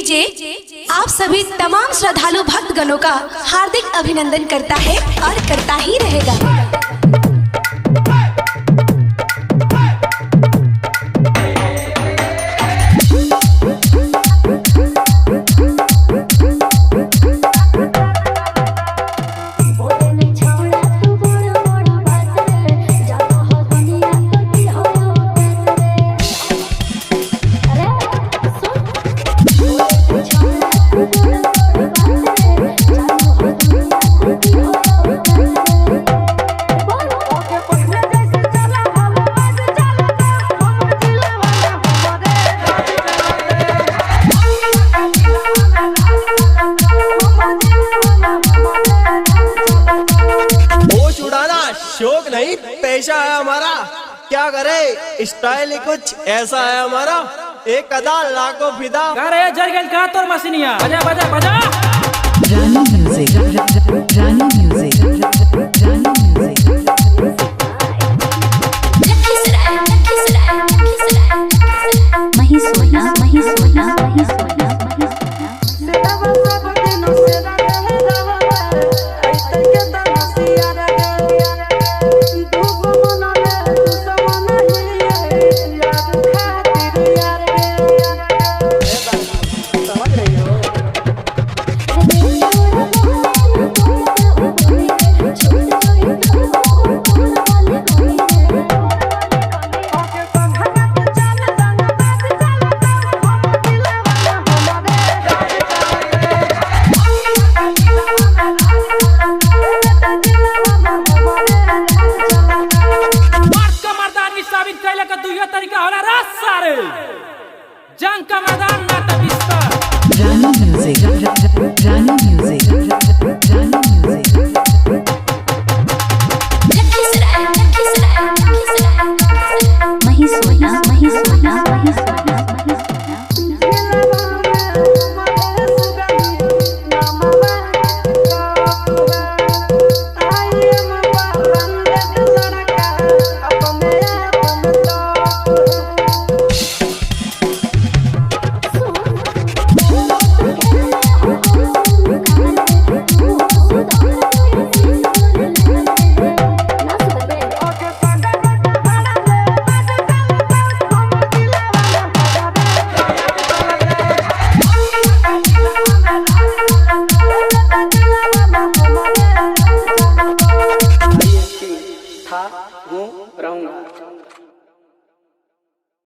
DJ आप सभी तमाम श्रद्धालु भक्तगणों का हार्दिक अभिनंदन करता है और करता ही रहेगा। शौक नहीं पेशा है हमारा, क्या करे स्टाइल ही कुछ ऐसा है हमारा, एक अदा लाखों फिदा। अरे जरगल का तोर मशीनिया बजा बजा बजा। रानी म्यूजिक, रानी म्यूजिक, रानी म्यूजिक। मही सोना, मही सोना, मही सोना, मही सोना। तरीका होला रात सारे जंग का मैदान ना तबिस्ता। रानी म्यूजिक, रानी म्यूजिक।